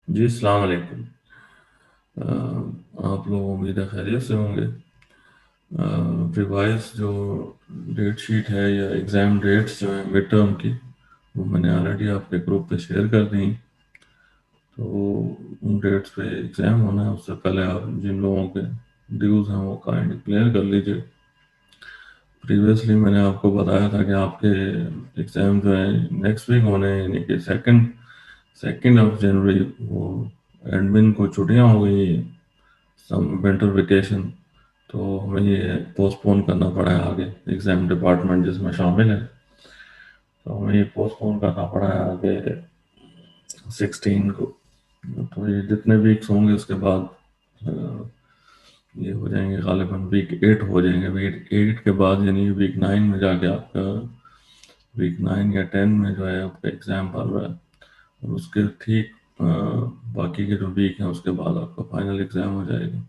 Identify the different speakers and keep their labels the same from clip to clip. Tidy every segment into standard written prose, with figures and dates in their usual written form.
Speaker 1: जी, अस्सलाम वालेकुम। आप लोग उम्मीद है खैरियत से होंगे। रिवाइज़ जो डेट शीट है या एग्ज़ाम डेट्स जो हैं मिड टर्म की, वो मैंने ऑलरेडी आपके ग्रुप पे शेयर कर दी। तो उन डेट्स पे एग्ज़ाम होना है, उससे पहले आप जिन लोगों के ड्यूज़ हैं वो काइंड क्लियर कर लीजिए। प्रीवियसली मैंने आपको बताया था कि आपके एग्ज़ाम जो है नेक्स्ट वीक होने हैं, यानी कि सेकंड सेकंड ऑफ जनवरी। वो एडमिन को छुट्टियां हो गई, सम विंटर वेकेशन, तो हमें ये पोस्टपोन करना पड़ा है आगे। एग्ज़ाम डिपार्टमेंट जिसमें शामिल है, तो हमें ये पोस्टपोन करना पड़ा है आगे 16 को। तो ये जितने वीक्स होंगे उसके बाद अ, ये हो जाएंगे, गालिबन वीक 8 हो जाएंगे। वीक 8 के बाद यानी वीक 9 में जाके आपका वीक 9 या 10 में जो है आपका एग्ज़ाम पड़ रहा है। और उसके ठीक बाकी के जो वीक हैं उसके बाद आपका फाइनल एग्ज़ाम हो जाएगा।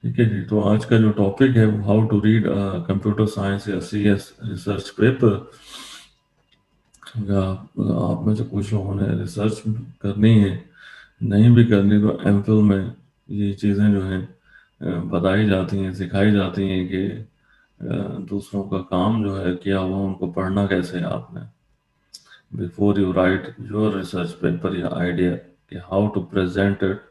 Speaker 1: ठीक है जी। तो आज का जो टॉपिक है वो how to read computer science या CS रिसर्च पेपर। आप में से कुछ लोगों ने रिसर्च करनी है, नहीं भी करनी तो एमफिल में ये चीज़ें जो हैं बताई जाती हैं, सिखाई जाती हैं कि दूसरों का काम जो है किया हुआ उनको पढ़ना कैसे है आपने, before you right your research paper या आइडिया, कि हाउ टू प्रेजेंट इट।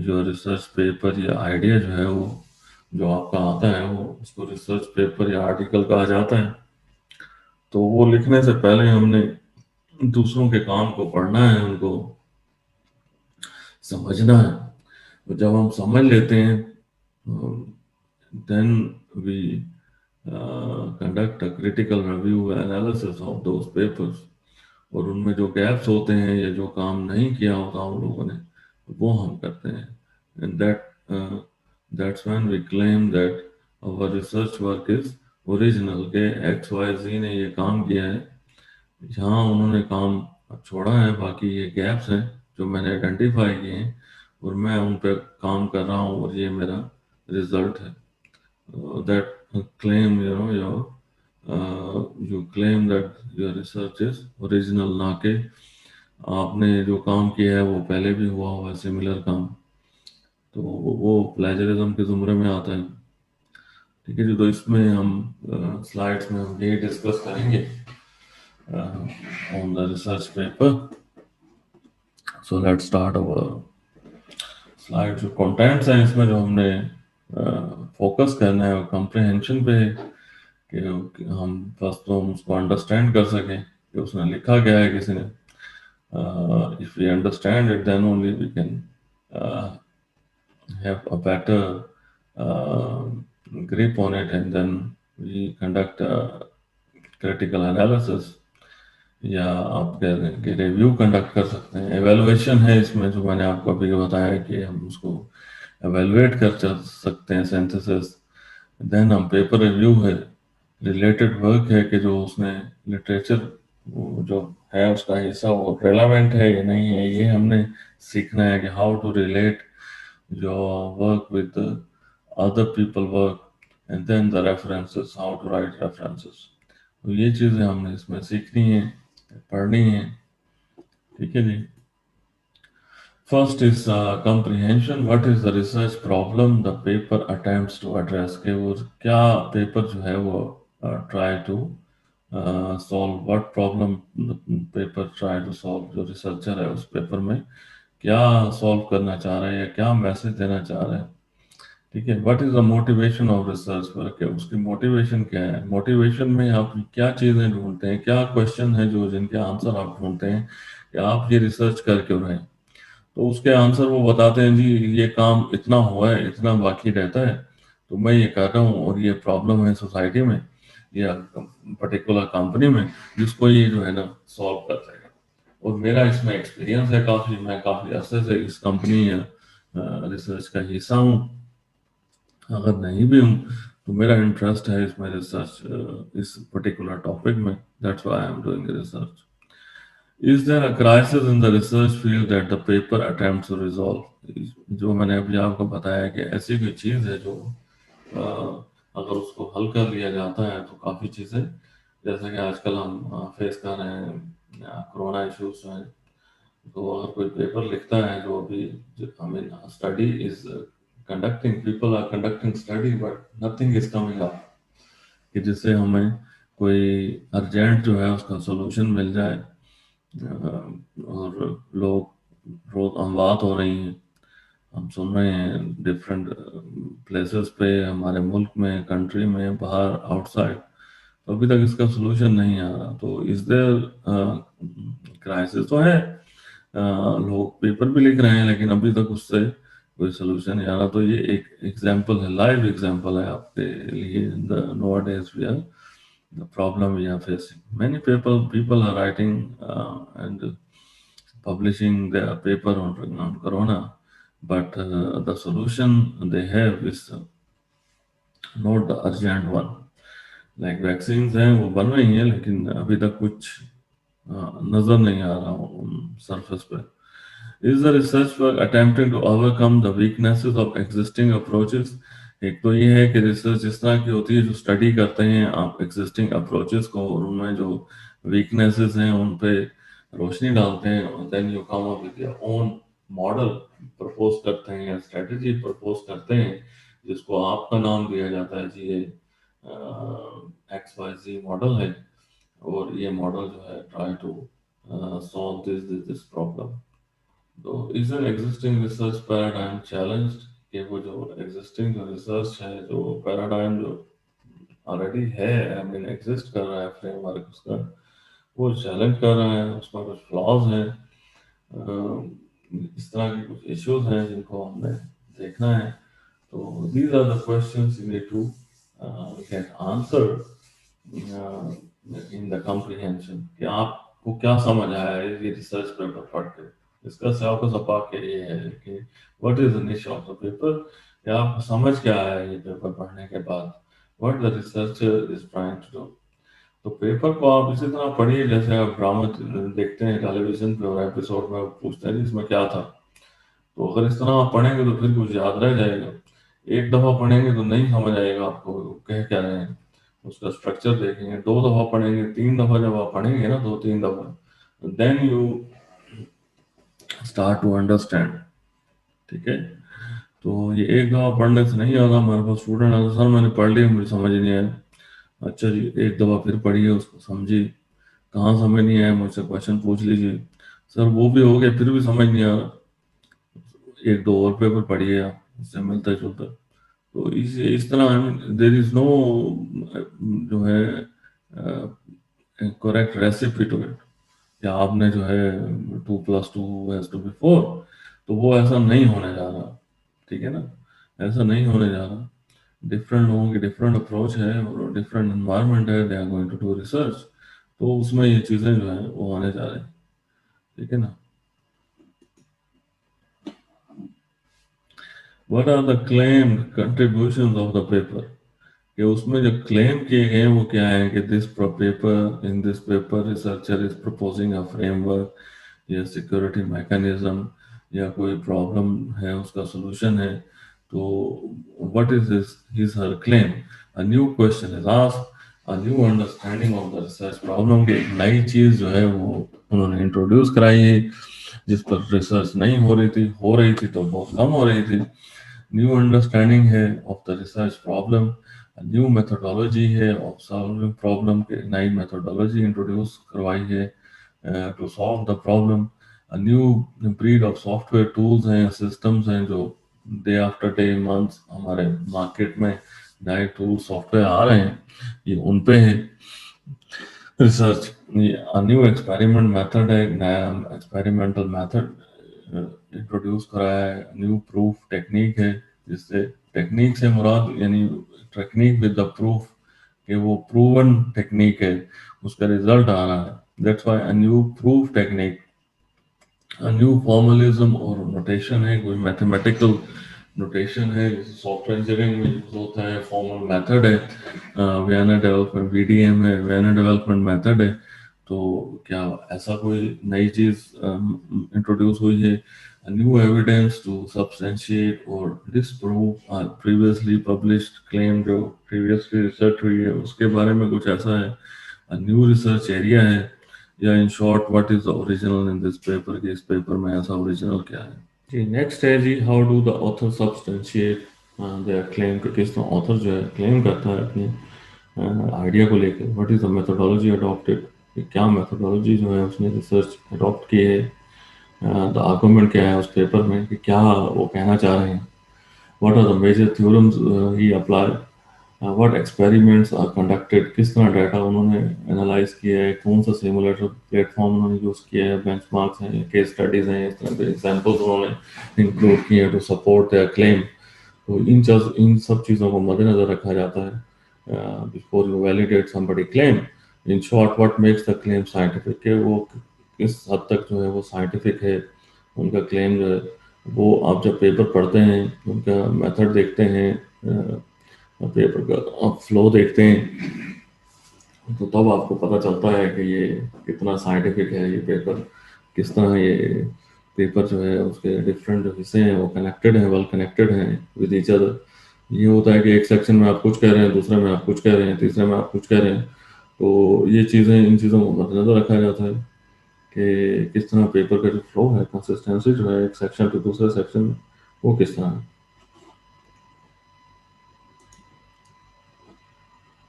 Speaker 1: जो रिसर्च पेपर या आइडिया जो है वो जो आपका आता है वो उसको रिसर्च पेपर या आर्टिकल कहा जाता है। तो वो लिखने से पहले हमने दूसरों के काम को पढ़ना है, उनको समझना है। तो जब हम समझ लेते हैं, then we conduct a critical review analysis of those papers. और उनमें जो गैप्स होते हैं या जो काम नहीं किया होता उन लोगों ने, वो हम करते हैं। And that's when we claim that our research work is original, के XYZ ने ये काम किया है, जहाँ उन्होंने काम छोड़ा है, बाकी ये गैप्स हैं जो मैंने आइडेंटिफाई किए हैं और मैं उन पर काम कर रहा हूँ और ये मेरा रिजल्ट है। That claim you claim that your research is original, ना कि आपने जो काम किया है वो पहले भी हुआ हुआ है सिमिलर काम, तो वो प्लेजरिज्म के जुमरे में आता है। ठीक है जी। तो इसमें हम स्लाइड्स में हम ये डिस्कस करेंगे on the research paper. So let's start our slide. जो कंटेंट्स हैं इसमें जो हमने फोकस करना है वो कंप्रहेंशन पे है, कि हम फर्स्ट तो हम उसको अंडरस्टैंड कर सकें कि उसमें लिखा गया है किसी ने। If we understand it then only we can have a better grip on it, and then we conduct a critical analysis, या आप कह रहे हैं कि रिव्यू कंडक्ट कर सकते हैं। एवेलुएशन है इसमें, जो मैंने आपको अभी बताया है कि हम उसको एवेलुएट कर सकते हैं, सिंथेसिस। देन हम पेपर रिव्यू है, रिलेटेड वर्क है कि जो उसने लिटरेचर जो है उसका हिस्सा वो रेलेवेंट है या नहीं है, ये हमने सीखना है कि how to relate your work with the other people work, and then the references, how to write references। तो ये चीज़ें हमने इसमें सीखनी है, पढ़नी है। ठीक है जी। First is comprehension, what is the research problem the paper attempts to address, के वो क्या पेपर जो है वो try to solve, what problem paper try to solve. जो रिसर्चर है उस पेपर में क्या सॉल्व करना चाह रहा है या क्या मैसेज देना चाह रहा है। ठीक है। What is the motivation of research work, है उसकी मोटिवेशन क्या है। मोटिवेशन में आप क्या चीजें ढूंढते हैं, क्या क्वेश्चन है जो जिनके आंसर आप ढूंढते हैं कि आप ये रिसर्च कर क्यों रहे हैं। तो उसके आंसर वो बताते हैं, जी ये काम इतना हुआ है, इतना बाकी रहता है, तो मैं ये कर रहा हूँ और ये प्रॉब्लम है सोसाइटी में या पर्टिकुलर कंपनी में, जिसको ये जो है ना सॉल्व कर देगा। और मेरा इसमें एक्सपीरियंस है काफ़ी, मैं काफ़ी अरसे से इस कंपनी या रिसर्च का हिस्सा हूँ। अगर नहीं भी हूँ तो मेरा इंटरेस्ट है इसमें, रिसर्च इस पर्टिकुलर टॉपिक में, that's why I am doing research. Is there a crisis in the research field that the paper attempts to resolve. जो मैंने अभी आपको बताया कि ऐसी कोई चीज़ है जो अगर उसको हल कर लिया जाता है तो काफ़ी चीज़ें, जैसे कि आजकल हम फेस कर रहे हैं कोरोना इश्यूज जो हैं, तो अगर कोई पेपर लिखता है जो अभी, I mean study is conducting, people are conducting study but nothing is coming up, कि जिससे हमें कोई अर्जेंट जो है उसका सोल्यूशन मिल जाए। और लोग रोज अमवात हो रही हैं, हम सुन रहे हैं डिफरेंट प्लेसेस पे, हमारे मुल्क में, कंट्री में, बाहर, आउटसाइड। तो अभी तक इसका सोल्यूशन नहीं आ रहा। तो इस देयर क्राइसिस तो है, लोग पेपर भी लिख रहे हैं लेकिन अभी तक उससे कोई सोल्यूशन नहीं आ रहा। तो ये एक एग्जांपल है, लाइव एग्जांपल है आपके लिए। The nowadays we are the problem we are facing. Many people are writing and publishing their paper on corona, but the solution they have is not the urgent one. Like vaccines हैं वो बन रही हैं लेकिन अभी तक कुछ नजर नहीं आ रहा सरफेस पे। Is the research work attempting to overcome the weaknesses of existing approaches? एक तो ये है कि रिसर्च इस तरह की होती है जो स्टडी करते हैं आप एग्जिस्टिंग अप्रोचेस को, और उनमें जो वीकनेसेस हैं उन पे रोशनी डालते हैं, और then you come up with your own model propose करते हैं या स्ट्रेटजी प्रपोज करते हैं, जिसको आपका नाम दिया जाता है जी, ये XYZ मॉडल है, और ये मॉडल जो है try to solve this problem. तो is an existing research paradigm challenged, कि वो जो एग्जिस्टिंग जो रिसर्च है, जो पैराडाइम जो ऑलरेडी है, आई मीन एग्जिस्ट कर रहा है फ्रेमवर्क उसका, वो चैलेंज कर रहा है, उसमें कुछ फ्लॉज हैं। इस तरह के कुछ इश्यूज हैं जिनको हमने देखना है। तो these are the questions you need to get answered in the comprehension, कि आपको क्या समझ आया है ये रिसर्च पेपर पढ़ के। इसका सियाको सपा के ये है कि व्हाट इज द निश ऑफ द पेपर, या आपको समझ क्या आया है ये पेपर पढ़ने के बाद, what the researcher is trying to do. तो पेपर को आप इसी तरह पढ़िए जैसे आप ड्रामा देखते हैं टेलीविजन पे, और एपिसोड में पूछते हैं इसमें क्या था। तो अगर इस तरह आप पढ़ेंगे तो फिर कुछ याद रह जाएगा। एक दफा पढ़ेंगे तो नहीं समझ आएगा आपको कह क्या रहे हैं, उसका स्ट्रक्चर देखेंगे। दो दफा पढ़ेंगे, तीन दफा जब आप पढ़ेंगे ना, दो तीन दफा, then you start to understand. ठीक है। तो ये एक दफा पढ़ने से नहीं होगा। हमारे पास स्टूडेंट आता सर मैंने पढ़ लिया मुझे समझ ही नहीं आया। अच्छा जी, एक दफा फिर पढ़िए उसको, समझिए कहाँ समझ नहीं आया मुझसे क्वेश्चन पूछ लीजिए। सर वो भी हो गया फिर भी समझ नहीं आ रहा, एक दो और पेपर पढ़िए आप, इससे मिलता जुलता। तो इस तरह देर इज नो जो है करेक्ट रेसिपी टू इट, या आपने जो है 2+2 = 4, तो वो ऐसा नहीं होने जा रहा। ठीक है ना, ऐसा नहीं होने जा रहा। डिफरेंट लोगों की डिफरेंट अप्रोच है और डिफरेंट एनवायरनमेंट है, they are going to do research. तो उसमें ये चीज़ें जो है वो आने जा रही हैं। ठीक है ना। What are the claimed contributions of the paper, कि उसमें जो क्लेम किए गए हैं वो क्या है, कि this paper, in this paper researcher is proposing a framework या सिक्योरिटी मैकेनिज्म, या कोई प्रॉब्लम है उसका सॉल्यूशन है। तो what is this his her claim, a new question is asked, a new understanding of the research problem, की एक नई चीज जो है वो उन्होंने इंट्रोड्यूस कराई है, जिस पर रिसर्च नहीं हो रही थी तो बहुत कम हो रही थी। न्यू अंडरस्टैंडिंग है of the research problem, new methodology है ऑफ सॉल्विंग प्रॉब्लम, के नई मेथोडोलॉजी इंट्रोड्यूस करवाई है to solve the problem. New breed of software tools हैं, सिस्टम्स हैं, जो डे आफ्टर डे मंथ्स हमारे मार्केट में नए टूल सॉफ्टवेयर आ रहे हैं, ये उन पे है रिसर्च। न्यू एक्सपेरिमेंट मेथड है, नया एक्सपेरिमेंटल मेथड इंट्रोड्यूस कराया है। न्यू प्रूफ टेक्निक है, जिससे टेक्निक से मुराद यानी टेक्निक विद द प्रूफ, कि वो प्रूवन टेक्निक है, उसका रिजल्ट आ रहा है। That's why a new proof technique, a new formalism और नोटेशन है, कोई मैथमेटिकल नोटेशन है जैसे सॉफ्टवेयर इंजीनियरिंग में यूज होता है। फॉर्मल मेथड है, वेना डेवलपमेंट VDM है, वेना डेवलपमेंट मेथड है। तो क्या ऐसा कोई नई चीज इंट्रोड्यूस हुई है? न्यू एविडेंस टू सब्सटेंशिएट और डिसप्रूव प्रीवियसली पब्लिश्ड क्लेम, जो प्रीवियसली रिसर्च हुई है उसके बारे में कुछ ऐसा है। न्यू रिसर्च एरिया है, या इन short what is the original in this paper, कि इस पेपर में ऐसा ओरिजिनल क्या है। जी नेक्स्ट है जी, how do the author substantiate their claim, कि किस तरह ऑथर जो है क्लेम करता है अपने आइडिया को लेकर। What is the methodology adopted, कि क्या मेथोडोलॉजी जो है उसने रिसर्च अडॉप्ट की है, द आर्गूमेंट क्या है उस पेपर में, कि क्या वो कहना चाह रहे हैं। What are the major theorems ही apply, what experiments are conducted, किस तरह डाटा उन्होंने एनालाइज किया है, कौन सा सिमुलेटर प्लेटफॉर्म उन्होंने यूज़ किया है, बेंचमार्क्स हैं, केस स्टडीज़ हैं, इस तरह के एग्जांपल्स उन्होंने इंक्लूड किए हैं टू सपोर्ट देयर क्लेम। तो इन सब चीज़ों को मद्देनज़र रखा जाता है before you validate somebody claim. In short what makes the claim scientific, कि वो किस हद तक जो है वो साइंटिफिक है उनका क्लेम जो है। वो आप जब पेपर पढ़ते हैं, उनका मेथड देखते हैं, पेपर का आप फ्लो देखते हैं, तो तब आपको पता चलता है कि ये कितना साइंटिफिक है ये पेपर, किस तरह ये पेपर जो है उसके डिफरेंट जो हिस्से हैं वो कनेक्टेड हैं, वेल कनेक्टेड हैं विद ईच अदर। ये होता है कि एक सेक्शन में आप कुछ कह रहे हैं, दूसरे में आप कुछ कह रहे हैं, तीसरे में आप कुछ कह रहे हैं। तो ये चीज़ें, इन चीज़ों को मद्देनजर रखा जाता है कि किस तरह पेपर का जो फ्लो है, कंसिस्टेंसी जो है एक सेक्शन टू दूसरे सेक्शन में, वो किस तरह है।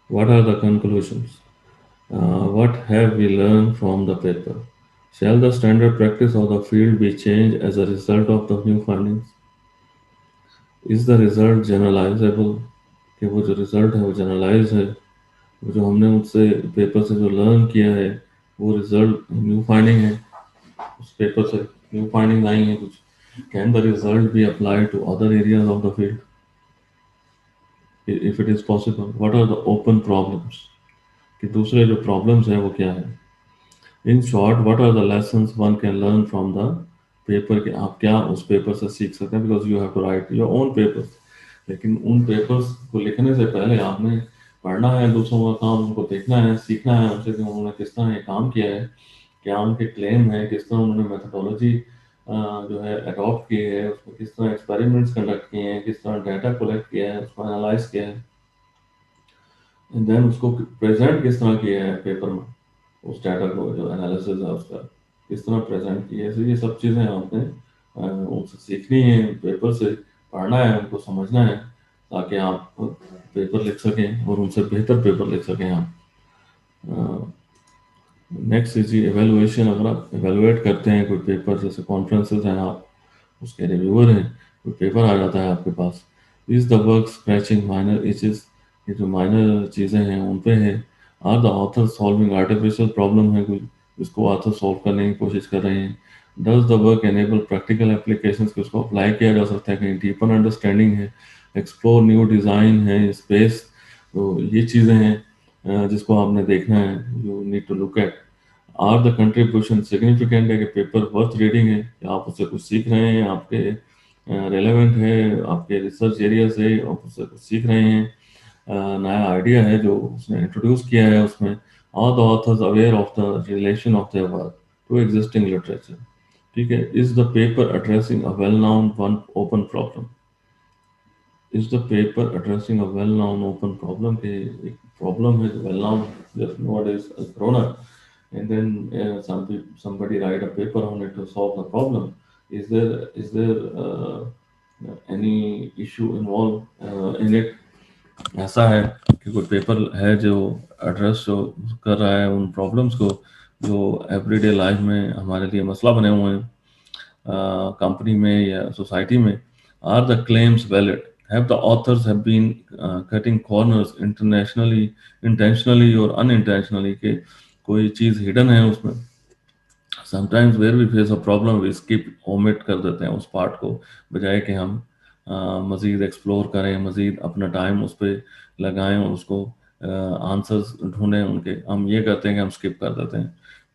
Speaker 1: What are the conclusions, what have we learned from the paper? Shall the standard practice of the field be changed as a result of the new findings? Is the result generalizable? कि वो जो result है वो generalise है, वो जो हमने उससे पेपर से जो लर्न किया है, वो रिजल्ट न्यू फाइंडिंग है, उस पेपर से न्यू फाइंडिंग आई है कुछ। Can the result be applied to other areas of the field, if it is possible? What are the open problems, कि दूसरे जो प्रॉब्लम्स हैं वो क्या है। In short what are the lessons one can learn from the paper, कि आप क्या उस पेपर से सीख सकते हैं, because you have to write your own papers. लेकिन उन पेपर्स को लिखने से पहले आपने पढ़ना है दूसरों का काम, उनको देखना है, सीखना है उनसे कि उन्होंने किस तरह ये काम किया है, क्या उनके क्लेम है, किस तरह उन्होंने मेथोडोलॉजी जो है अडॉप्ट की है, उसमें किस तरह एक्सपेरिमेंट्स कंडक्ट किए हैं, किस तरह डाटा कलेक्ट किया है, उसको एनालाइज किया है, एंड देन उसको प्रेजेंट किस तरह किया है पेपर में, उस डाटा को जो एनालिसिस है उसका किस तरह प्रेजेंट किया है। तो ये सब चीज़ें आपने उनसे सीखनी है, पेपर से पढ़ना है, उनको समझना है, ताकि आप पेपर लिख सकें और उनसे बेहतर पेपर लिख सकें आप। नेक्स्ट इज एवेलुएशन, अगर आप एवेलुएट करते हैं कोई पेपर, जैसे कॉन्फ्रेंसेस हैं, आप उसके रिव्यूअर हैं, कोई पेपर आ जाता है आपके पास, is the work scratching minor issues, ये जो माइनर चीज़ें हैं उन पे है। Are the author solving artificial problem है कोई, जिसको ऑथर सॉल्व करने की कोशिश कर रहे हैं। Does the work enable practical applications, कि उसको अप्लाई किया जा सकता है, कहीं डीपर अंडरस्टैंडिंग है, एक्सप्लोर न्यू डिज़ाइन है, स्पेस। तो ये चीज़ें हैं जिसको आपने देखना है, you need to look at. Are the contribution significant, है कि पेपर वर्थ रीडिंग है, कि आप उससे कुछ सीख रहे हैं, आपके रेलेवेंट है, आपके रिसर्च एरिया से आप उससे कुछ सीख रहे हैं, नया आइडिया है जो उसने इंट्रोड्यूस किया है उसमें। Are the authors aware of the relation of their work to existing literature, ठीक है। Is the paper addressing a well known one open problem, is the paper addressing a well known open problem, के एक problem है जो well known, just note is corona, and then somebody write a paper on it to solve the problem. Is there any issue involved in it? ऐसा है कि कोई paper है जो एड्रेस जो कर रहा है उन प्रॉब्लम्स को जो एवरीडे लाइफ में हमारे लिए मसला बने हुए हैं, कंपनी में या सोसाइटी में। Are the claims valid, have the authors have been cutting corners internationally, intentionally और अनइंटेंशनली, के कोई चीज़ हिडन है उसमें। Sometimes where we face a problem we skip, omit कर देते हैं उस पार्ट को, बजाय कि हम मज़ीद एक्सप्लोर करें, मज़ीद अपना टाइम उस पर लगाएं और उसको आंसर्स ढूंढें उनके, हम ये करते हैं कि हम स्किप कर देते हैं।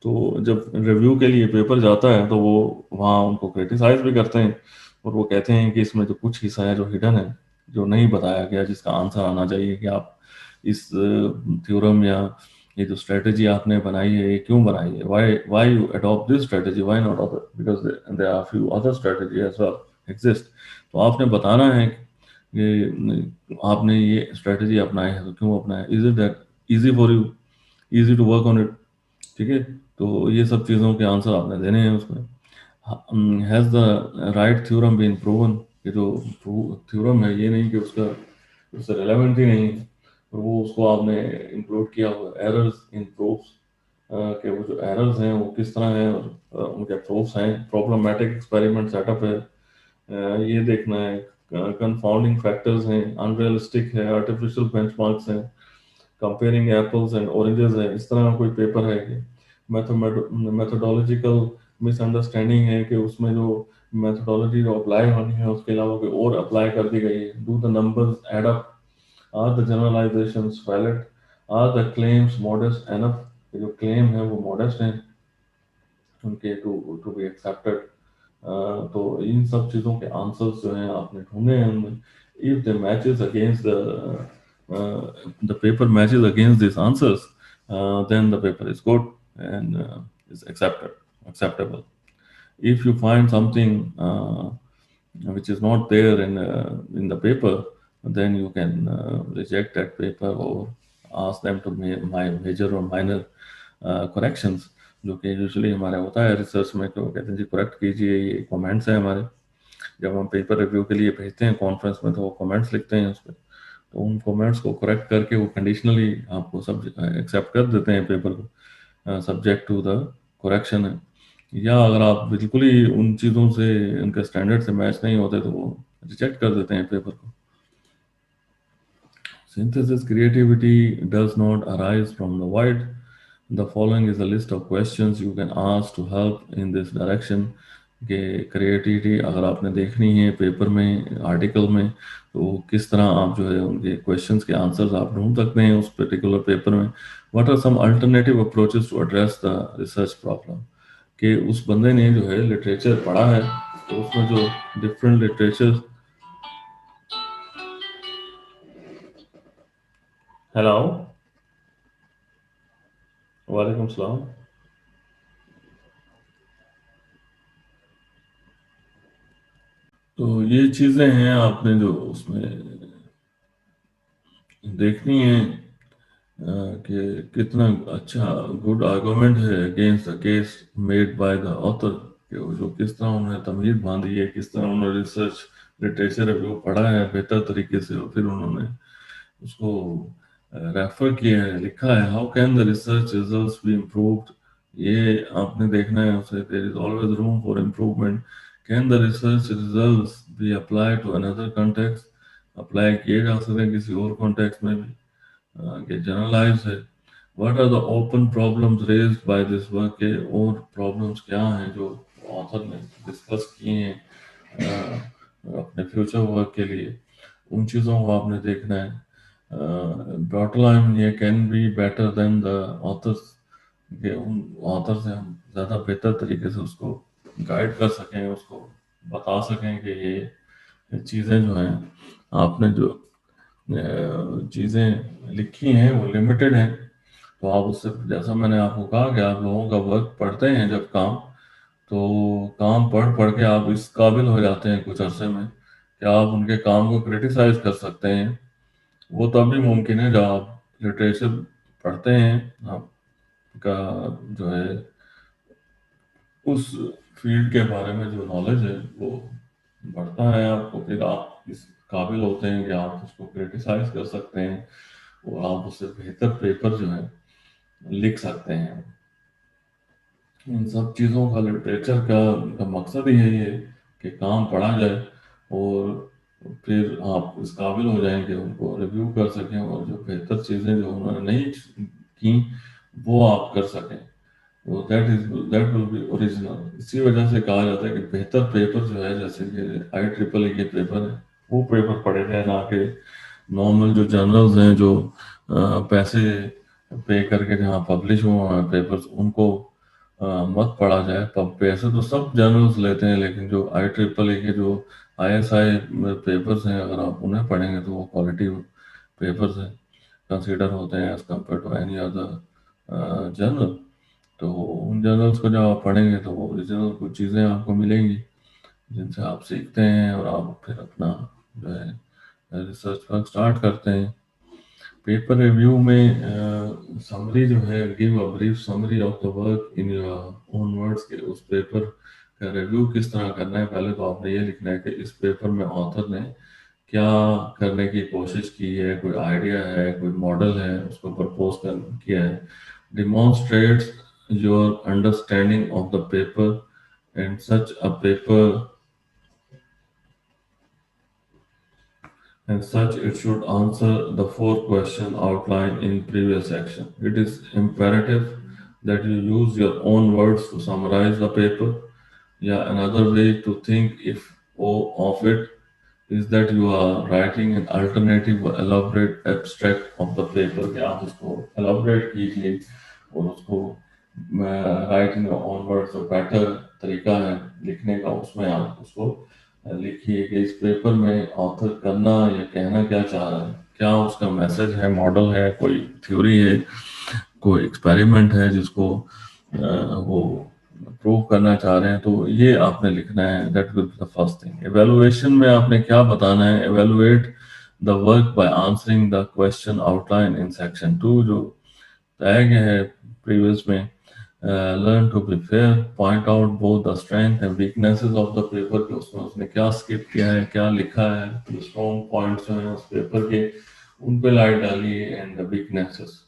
Speaker 1: तो जब रिव्यू के लिए पेपर जाता है तो वो वहाँ उनको क्रिटिसाइज भी करते हैं, और वो कहते हैं कि इसमें जो कुछ हिस्सा है जो हिडन है, जो नहीं बताया गया, जिसका आंसर आना चाहिए, कि आप इस थ्योरम या ये जो स्ट्रेटेजी आपने बनाई है ये क्यों बनाई है, why you adopt this strategy, why not other, because there are few other strategy as well exist. तो आपने बताना है कि आपने ये स्ट्रेटेजी अपनाई है तो क्यों अपनाया, is it that easy for you, easy to work on it, ठीक है। तो ये सब चीज़ों के आंसर आपने देने हैं उसमें। Has the right theorem been proven, ये जो थ्योरम है ये नहीं कि उसका उससे रेलेवेंट ही नहीं है, और वो उसको आपने इंक्लूड किया हुआ एरर्स इन प्रूफ्स, कि वो जो एरर्स हैं वो किस तरह हैं, और उनके प्रूफ्स हैं, प्रॉब्लमेटिक एक्सपेरिमेंट सेटअप है, ये देखना है, कंफाउंडिंग फैक्टर्स हैं, अनरियलिस्टिक है, आर्टिफिशियल बेंचमार्क्स हैं, कंपेयरिंग एप्पल्स एंड ऑरेंजेस है, इस तरह का कोई पेपर है कि मैथोडोलॉजिकल मिसअंडरस्टैंडिंग है कि उसमें जो मैथोडोलॉजी जो अप्लाई होनी है उसके अलावा कोई और अप्लाई कर दी गई है, do the numbers add up, are the generalisations valid, are the claims modest enough, जो क्लेम है वो मॉडेस्ट हैं उनके टू टू बी एक्सेप्टेड। तो इन सब चीज़ों के आंसर्स जो हैं आपने ढूंढे हैं उनमें, if the matches against the paper matches against this answers, then the paper is good and is acceptable. If you find something which is not there in the paper, then you can reject that paper or ask them to my major or minor corrections, जो कि usually हमारा होता है research में, तो कहते हैं जी correct कीजिए, ये कमेंट्स हैं हमारे। जब हम पेपर रिव्यू के लिए भेजते हैं कॉन्फ्रेंस में तो वो कमेंट्स लिखते हैं उस पर, तो उन कमेंट्स को करेक्ट करके वो कंडीशनली आपको सब एक्सेप्ट कर देते हैं पेपर को, सब्जेक्ट टू द करेक्शन है। या अगर आप बिल्कुल ही उन चीज़ों से उनके स्टैंडर्ड से मैच नहीं होते तो वो रिजेक्ट कर देते हैं पेपर को। Synthesis creativity does not arise from the void. The following is a list of questions you can ask to help in this direction. कि क्रिएटिविटी अगर आपने देखनी है पेपर में, आर्टिकल में, तो किस तरह आप जो है उनके क्वेश्चंस के आंसर्स आप ढूंढ सकते हैं उस पर्टिकुलर पेपर में। What are some alternative approaches to address the research problem, कि उस बंदे ने जो है लिटरेचर पढ़ा है, तो उसमें जो डिफरेंट लिटरेचर। हेलो, वालेकुम सलाम। तो ये चीज़ें हैं आपने जो उसमें देखनी है, कि कितना अच्छा गुड आर्गुमेंट है against the case made by the author, कि वो जो किस तरह उन्होंने तमीज बांधी है, किस तरह उन्होंने रिसर्च लिटरेचर रिव्यू पढ़ा है बेहतर तरीके से, और फिर उन्होंने उसको रेफर किया है, लिखा है, how can the research results be improved, ये आपने देखना है उसे। There is always room for improvement. Can the research results be apply to another context, apply किए जा सकते हैं किसी और कॉन्टेक्स्ट में भी, कि जनरलाइज है। What are the open problems raised by this work, के और प्रॉब्लम्स क्या हैं जो ऑथर ने डिस्कस किए हैं अपने फ्यूचर वर्क के लिए, उन चीज़ों को आपने देखना है। बॉटम लाइन ये can be better than the author's, कि उन ऑथर से हम ज़्यादा बेहतर तरीके से उसको गाइड कर सकें, उसको बता सकें कि ये चीज़ें जो हैं आपने जो चीज़ें लिखी हैं वो लिमिटेड हैं। तो आप उससे, जैसा मैंने आपको कहा कि आप लोगों का वर्क पढ़ते हैं जब काम, तो काम पढ़ पढ़ के आप इस काबिल हो जाते हैं कुछ अरसे में कि आप उनके काम को क्रिटिसाइज कर सकते हैं। वो तभी मुमकिन है जब आप लिटरेचर पढ़ते हैं, आपका जो है उस फील्ड के बारे में जो नॉलेज है वो बढ़ता है आपको, फिर आप इस काबिल होते हैं कि आप उसको क्रिटिसाइज कर सकते हैं और आप उससे बेहतर पेपर जो है लिख सकते हैं। इन सब चीज़ों का लिटरेचर का मकसद ही है ये, कि काम पढ़ा जाए और फिर आप इस काबिल हो जाएं कि उनको रिव्यू कर सकें, और जो बेहतर चीज़ें जो उन्होंने नहीं की वो आप कर सकें। तो दैट विल बी ओरिजिनल। इसी वजह से कहा जाता है कि बेहतर पेपर जो है, जैसे कि IEEE के पेपर है, वो पेपर पढ़े जाए, ना कि नॉर्मल जो जर्नल्स हैं जो पैसे पे करके जहाँ पब्लिश हुए हैं पेपर्स, उनको मत पढ़ा जाए। तब पैसे तो सब जर्नल्स लेते हैं, लेकिन जो IEEE के जो ISI पेपर्स हैं, अगर आप उन्हें पढ़ेंगे तो वो क्वालिटी पेपर्स हैं, कंसीडर होते हैं as compare to any other journal. तो उन जर्नल्स को जब आप पढ़ेंगे तो वो ओरिजिनल कुछ चीज़ें आपको मिलेंगी जिनसे आप सीखते हैं, और आप फिर अपना जो है रिसर्च वर्क स्टार्ट करते हैं। पेपर रिव्यू में समरी जो है, give a brief summary of the work in your own words, के उस पेपर का रिव्यू किस तरह करना है। पहले तो आपने ये लिखना है कि इस पेपर में ऑथर ने क्या करने की कोशिश की है, कोई आइडिया है, कोई मॉडल है, उसको प्रपोज कर किया है। Demonstrates your understanding of the paper and such a paper and such it should answer the four questions outlined in previous section. It is imperative that you use your own words to summarize the paper. Yeah, another way to think if of it is that you are writing an alternative or elaborate abstract of the paper कि आप उसको elaborate कीजिए और उसको right in on word जो better तरीका है लिखने का, उसमें आप उसको लिखिए कि इस पेपर में ऑथर करना या कहना क्या चाह रहा है, क्या उसका मैसेज है, मॉडल है, कोई थ्योरी है, कोई एक्सपेरिमेंट है जिसको वो प्रूव करना चाह रहे हैं। तो ये आपने लिखना है। That will be the first thing. Evaluation में आपने क्या बताना है, evaluate the work by answering the question outline in section 2 जो बताया गया है प्रीवियस में। Learn to be fair, point out both the strength and weaknesses of the paper के उसमें उसने क्या स्किप किया है, क्या लिखा है, तो स्ट्रॉन्ग पॉइंट्स जो हैं उस पेपर के उन पे लाइट डालिए and the weaknesses.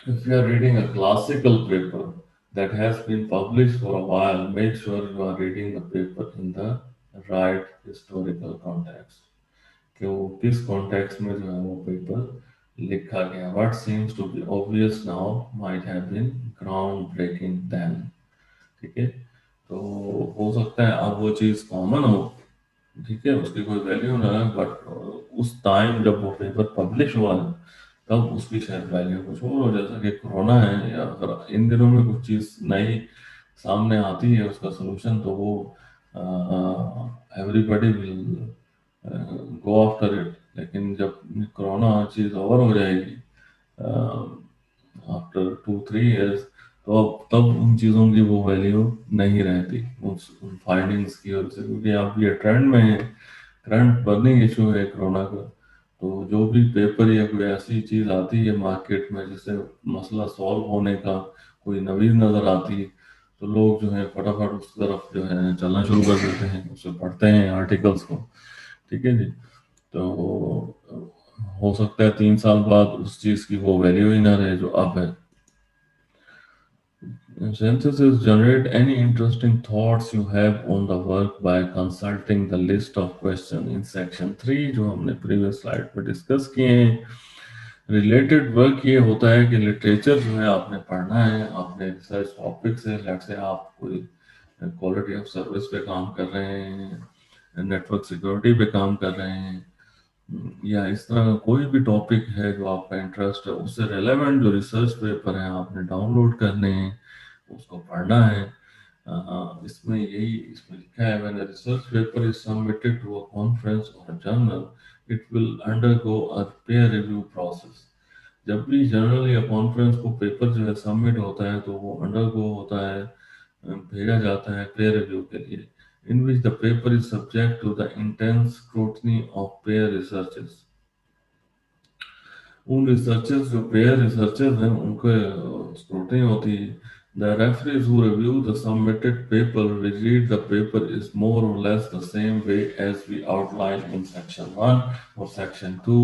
Speaker 1: If you are reading a classical paper that has been published for a while, make sure you are reading the paper in the right historical context. कि वो किस context में जो है वो paper लिखा गया। What seems to be obvious now might have been ground breaking then। ठीक है, तो हो सकता है अब वो चीज़ कॉमन हो, ठीक है, उसकी कोई वैल्यू ना है, बट उस टाइम जब वो पेपर पब्लिश हुआ है तब उसकी शायद वैल्यू कुछ और हो। जैसा कि कोरोना है, या अगर इन दिनों में कुछ चीज़ नई सामने आती है उसका सोल्यूशन, तो वो everybody will go after it. लेकिन जब कोरोना चीज़ ओवर हो जाएगी आफ्टर 2-3 years, तो अब तब उन चीज़ों की वो वैल्यू नहीं रहती उन फाइंडिंग्स की वजह से, क्योंकि अब ये ट्रेंड में है, करंट बर्निंग इशू है कोरोना का। तो जो भी पेपर या कोई ऐसी चीज़ आती है मार्केट में जिससे मसला सॉल्व होने का कोई नवीन नज़र आती है, तो लोग जो है फटाफट उस तरफ जो है चलना शुरू कर देते हैं, उसे पढ़ते हैं आर्टिकल्स को। ठीक है जी। तो हो सकता है 3 साल बाद उस चीज़ की वो वैल्यू ही ना रहे जो अब है। Synthesis: generate any interesting thoughts you have on the work by consulting the list of questions in section 3 जो हमने प्रीवियस स्लाइड पर डिस्कस किए हैं। रिलेटेड वर्क ये होता है कि लिटरेचर जो है आपने पढ़ना है, आपने रिसर्च टॉपिक से, लेट से आप कोई क्वालिटी ऑफ सर्विस पे काम कर रहे हैं, नेटवर्क सिक्योरिटी पे काम कर रहे हैं, या इस तरह का कोई भी टॉपिक है जो आपका इंटरेस्ट है, उससे रेलेवेंट जो रिसर्च पेपर है आपने डाउनलोड करने हैं, उसको पढ़ना है। इसमें यही इसमें लिखा है, when a research paper is submitted to a conference और a journal, it will undergo a peer review process. जब भी जर्नल या कॉन्फ्रेंस को पेपर जो है सबमिट होता है, तो वो अंडरगो होता है, भेजा जाता है पेयर रिव्यू के लिए, in which the paper is subject to the intense scrutiny of peer researchers। उन रिसर्चर्स जो पेयर रिसर्चर्स हैं उनके स्क्रूटनी होती है। The referees who review the submitted paper will read the paper is more or less the same way as we outlined in section 1 और section 2।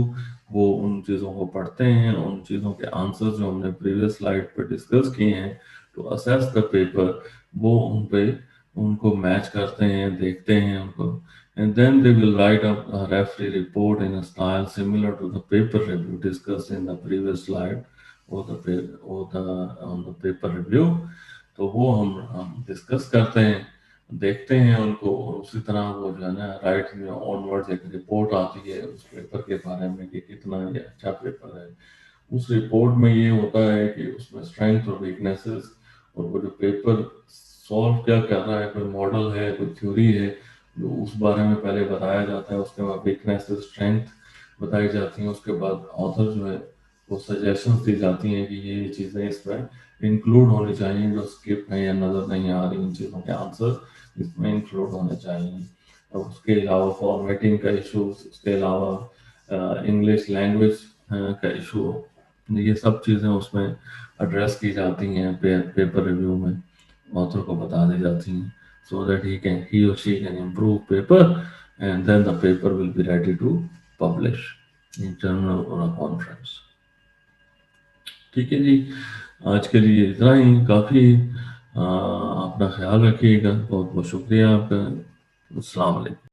Speaker 1: वो उन चीज़ों को पढ़ते हैं, उन चीज़ों के आंसर जो हमने प्रीवियस स्लाइड पे डिस्कस किए हैं टू असेस द पेपर, वो उन पे उनको मैच करते हैं, देखते हैं उनको, and then they will write up a referee report in a style similar to the paper review discussed in the previous slide, or on the paper review। तो वो हम डिस्कस करते हैं, देखते हैं उनको, और उसी तरह वो जो है ना राइट ऑनवर्ड्स एक रिपोर्ट आती है उस पेपर के बारे में कि कितना ये अच्छा पेपर है। उस रिपोर्ट में ये होता है कि उसमें स्ट्रेंथ और वीकनेसेस, और वो जो पेपर सॉल्व क्या कर रहा है, कोई मॉडल है, कोई थ्योरी है, जो उस बारे में पहले बताया जाता है, उसके बाद वीकनेसेस स्ट्रेंथ बताई जाती हैं, उसके बाद ऑथर जो है वो सजेशंस दी जाती हैं कि ये चीज़ें इसमें इंक्लूड होनी चाहिए जो स्किप है या नज़र नहीं आ रही, इन चीज़ों के आंसर इसमें इंक्लूड होने चाहिए। और उसके अलावा फॉर्मेटिंग का इशूज, उसके अलावा इंग्लिश लैंग्वेज का इशू हो। ये सब चीज़ें उसमें एड्रेस की जाती हैं, पेपर रिव्यू में ऑथर को बता दी जाती हैं, सो दैट ही और she can improve paper and then the paper will be ready to publish in journal और अ कॉन्फ्रेंस। ठीक है जी, आज के लिए इतना ही काफ़ी। अपना ख्याल रखिएगा, बहुत बहुत शुक्रिया आपका। अस्सलाम वालेकुम।